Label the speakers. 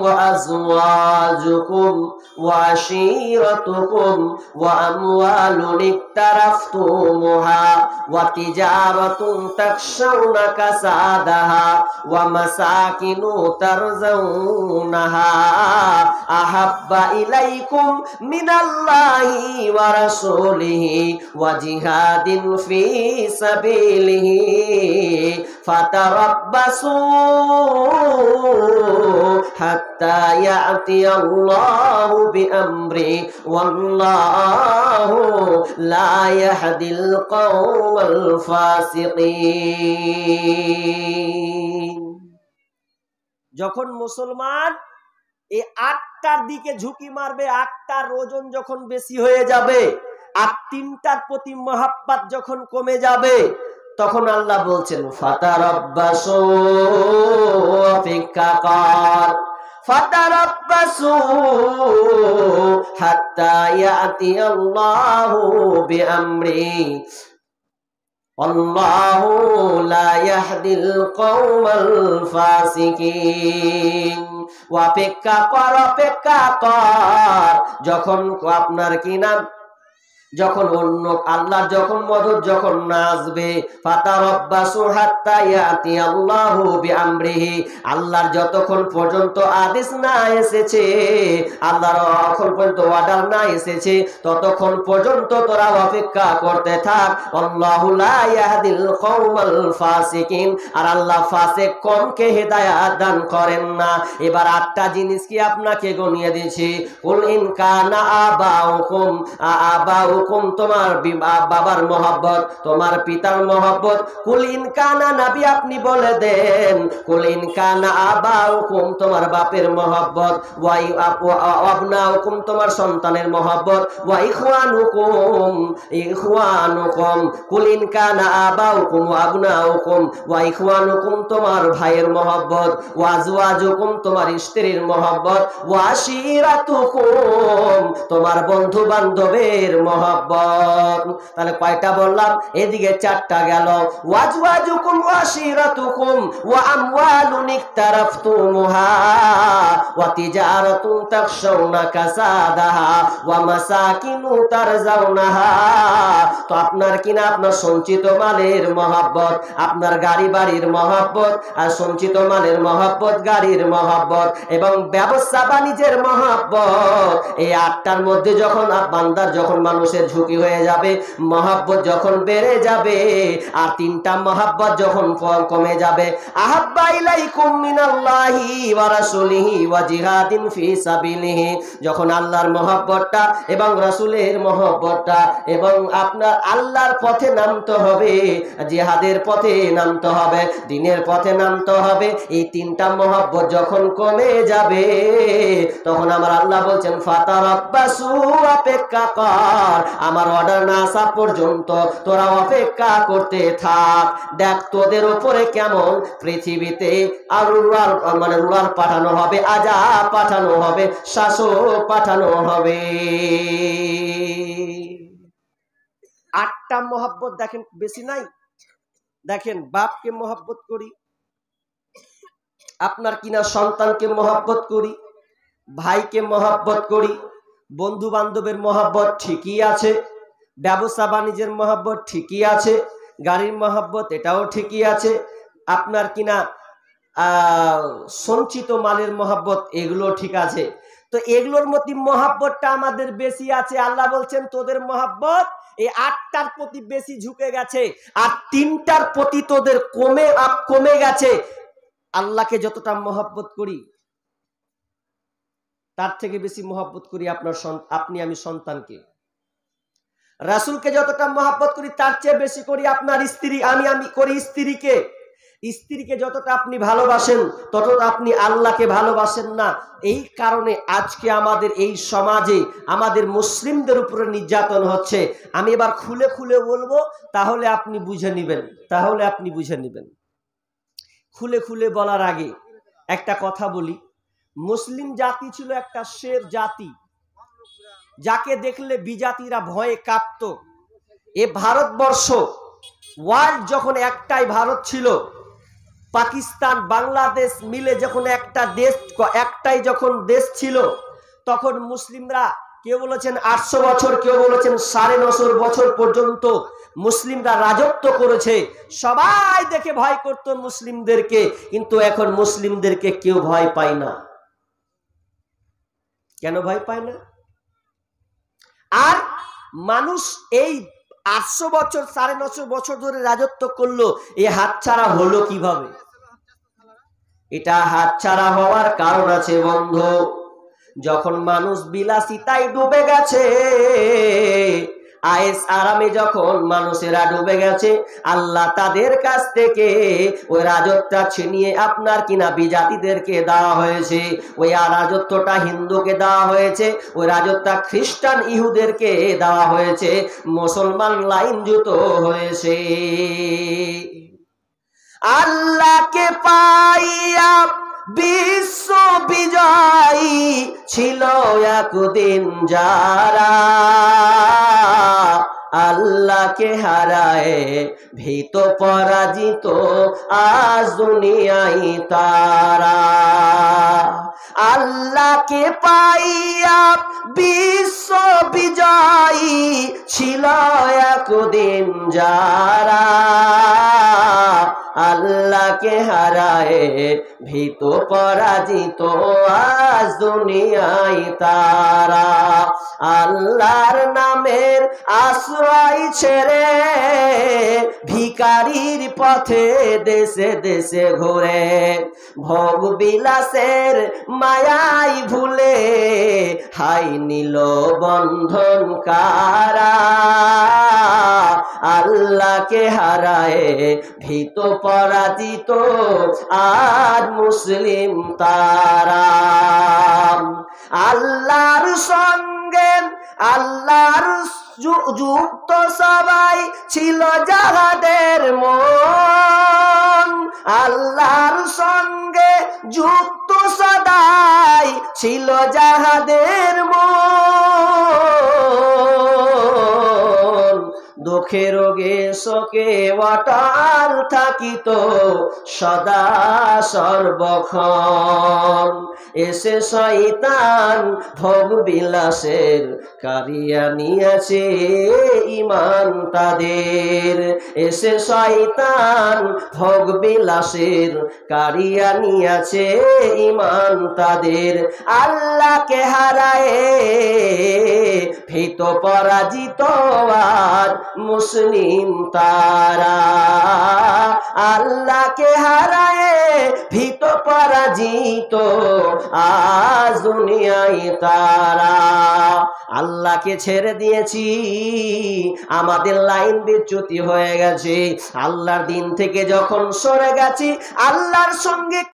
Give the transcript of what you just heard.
Speaker 1: وأزواجكم وعشيرتكم وأموال اقترفتموها وتجارة تخشون كسادها ومساكن ترضونها أحب إليكم من الله ورسوله وجهاد في سبيله فتربصوا حتى يأتي الله بأمره والله لا يهدي القوم الفاسقين। যখন মুসলমান এই ৮টার দিকে ঝুঁকি মারবে, ৮টার ওজন যখন বেশি হয়ে যাবে আর ৩টার প্রতি মহাব্বত যখন কমে যাবে, তখন আল্লাহ বলছেন ফাতারাব্বাসু, অপেক্ষা কর, ফাতারাব্বাসু হাত্তা ইয়াতি আল্লাহু বিআমরি আল্লাহু লা ইয়াহদিল কওমাল ফাসিকিন। অপেক্ষা কর, অপেক্ষা কর, যখন আপনার কি নাম, যখন অন্য আল্লাহর যখন মদদ যখন না আসবে, ফাতারাব্বাসু হাত্তা ইয়াতি আল্লাহু বিআমরিহি, আল্লাহর যতক্ষণ পর্যন্ত আদেশ না এসেছে, আল্লাহর যতক্ষণ পর্যন্ত অর্ডার না এসেছে, ততক্ষণ পর্যন্ত তোরা অপেক্ষা করতে থাক। আল্লাহু লা ইয়াহদিল কওমাল ফাসিকিন, আর আল্লাহ ফাসিক কওমকে হেদায়েত দান করেন না। এবার ৮টা জিনিস কি আপনাকে গনিয়ে দিয়েছি। কুল ইন কানা আবাউকুম, আবাউকুম তোমার বাবার মহব্বত, তোমার পিতার মহব্বত। কুল ইন কানা, নবী আপনি বলে দেন, কুল ইন কানা আবাউকুম তোমার বাপের মহব্বত, ওয়া আবনাউকুম তোমার সন্তানের মহব্বত, ওয়া ইখওয়ানুকুম, ইখওয়ানুকুম, কুল ইন কানা আবাউকুম ওয়া আবনাউকুম ওয়া ইখওয়ানুকুম তোমার ভাইয়ের মহব্বত, ওয়া আজওয়াজুকুম তোমার স্ত্রীর মহব্বত, ওয়া আশিরাতুকুম তোমার বন্ধু বান্ধবের মহব্বত। তাহলে কয়টা বললাম? এদিকে 4টা গেল। ওয়াজওয়াজুকুম ওয়া আশিরাতুকুম ওয়া আমওয়ালুন ইকতারাফতুমুহা ওয়া তিজারাতুন তাখশাউনা কাসাদাহা ওয়া মাসাকিনু তারজাউনাহা। তো আপনার কিনা আপনার সঞ্চিত মালের মহব্বত, আপনার গাড়ি বাড়ির মহব্বত, আর সঞ্চিত মালের মহব্বত, গাড়ির মহব্বত এবং ব্যবসা বাণিজ্যের মহব্বত, এই 8টার মধ্যে যখন বান্দার যখন মানুষের ঝুঁকি হয়ে যাবে, মহব্বত যখন বেড়ে যাবে, আর 3টা মহব্বত যখন কমে যাবে, আহাব্বা ইলাইকুম মিনাল্লাহি ওয়া রাসূলিহি ওয়া জিহাদিন ফি সাবিলিহি, যখন আল্লাহর মহব্বতটা এবং রাসূলের মহব্বতটা এবং আপনার আল্লাহর পথে নামতে হবে, জিহাদের পথে নামতে হবে, দ্বীনের পথে নামতে হবে, এই 3টা মহব্বত যখন কমে যাবে, তখন আমার আল্লাহ বলছেন ফাতারাব্বাসু, অপেক্ষা কর, আমার অর্ডার না আসা পর্যন্ত তোরা অপেক্ষা করতে থাক। দেখ তোদের উপরে কেমন পৃথিবীতে আর রুলার পাঠানো হবে, আযাব পাঠানো হবে, শাসক পাঠানো হবে। 8টা মহব্বত দেখেন, বেশি নাই। দেখেন বাপকে মহব্বত করি, আপনার কিনা সন্তানকে মহব্বত করি, ভাইকে মহব্বত করি, বন্ধু বান্ধবের মহব্বত ঠিকই আছে, ব্যবসা বাণিজ্যের মহব্বত ঠিকই আছে, গাড়ির মহব্বত এটাও ঠিকই আছে, আপনার কিনা সঞ্চিত মালের মহব্বত এগুলো ঠিক আছে। তো এগুলোর মধ্যে মহব্বতটা আমাদের বেশি আছে। আল্লাহ বলছেন তোদের মহব্বত এই 8টার প্রতি বেশি ঝুঁকে গেছে, আর 3টার প্রতি তোদের কমে গেছে। আল্লাহকে যতটা মহব্বত করি তার থেকে বেশি মহব্বত করি আপনি আমি সন্তানকে। রাসূলকে যতটা মহব্বত করি তার চেয়ে বেশি করি আপনার স্ত্রী, আমি করি স্ত্রীকে। স্ত্রীকে যতটা আপনি ভালোবাসেন ততটা আপনি আল্লাহকে ভালোবাসেন না। এই কারণে আজকে আমাদের এই সমাজে আমাদের মুসলিমদের উপরে নির্যাতন হচ্ছে। আমি এবার খুলে খুলে বলবো, তাহলে আপনি বুঝে নেবেন। খুলে খুলে বলার আগে একটা কথা বলি। মুসলিম জাতি ছিল একটা শের জাতি, যাকে দেখলে বিজাতিরা ভয়ে কাঁপত। এ ভারতবর্ষ, ওয়ার্ল্ড যখন একটাই ভারত ছিল, পাকিস্তান বাংলাদেশ মিলে যখন একটাই যখন দেশ ছিল, তখন মুসলিমরা কেউ বলেছেন 800 বছর, কেউ বলেছেন 950 বছর পর্যন্ত মুসলিমরা রাজত্ব করেছে। সবাই দেখে ভয় করত মুসলিমদেরকে, কিন্তু এখন মুসলিমদেরকে কেউ ভয় পায় না। কেন ভয় পায় না? আর মানুষ এই 800 বছর 950 বছর ধরে রাজত্ব করলো, এই হাতছাড়া হলো কিভাবে? এটা হাতছাড়া হওয়ার কারণ আছে বন্ধু। যখন মানুষ বিলাসিতায় ডুবে গেছে, আয়েস আরামে যখন মানুষেরা ডুবে গেছে, আল্লাহ তাদের কাছ থেকে ওই রাজত্বটা ছিনিয়ে আপনার কিনা বিজাতিদেরকে দেওয়া হয়েছে। ওই রাজত্বটা হিন্দুকে দেওয়া হয়েছে, ওই রাজত্বটা খ্রিস্টান ইহুদেরকে দেওয়া হয়েছে, মুসলমান লাইনচ্যুত হয়েছে। আল্লাহকে পাইয়া বিশ্ব বিজয়ী ছিল একদিন যারা, আল্লাহকে হারায় ভীত পরাজিত আজ দুনিয়ায় তারা। আল্লাহকে পাইয়া বিশ্ব বিজয়ী ছিল একদিন যারা, আল্লাহকে হারায় ভীত পরাজিত আজ দুনিয়ায় তারা। আল্লাহর নামের আশ্রয় ছেড়ে ভিখারির পথে দেশে দেশে ঘুরে, ভোগ বিলাসের মায়াই ভুলে হাই নিল বন্ধন কারা। আল্লাহকে হারায় ভীত পরাজিত আর মুসলিম তারা। আল্লাহর সঙ্গে আল্লাহর যুক্ত সবাই ছিল যাহাদের মন, আল্লাহর সঙ্গে যুক্ত সদাই ছিল যাহাদের মন। দুঃখে রোগে শোকে অটল থাকিত সদা সর্বক্ষণ। এসে শয়তান ভোগ বিলাসের কারিয়া নিয়েছে ঈমান তাদের। এসে শয়তান ভোগ বিলাসের কারিয়া নিয়েছে ঈমান তাদের। আল্লাহকে হারায় ভীত পরাজিত আর মুসলিম তারা। আল্লাহকে হারায় ভীত পরাজিত আজ দুনিয়ায় তারা। আল্লাহকে ছেড়ে দিয়েছি, আমাদের লাইন বিচ্যুতি হয়ে গেছে। আল্লাহর দিন থেকে যখন সরে গেছি, আল্লাহর সঙ্গে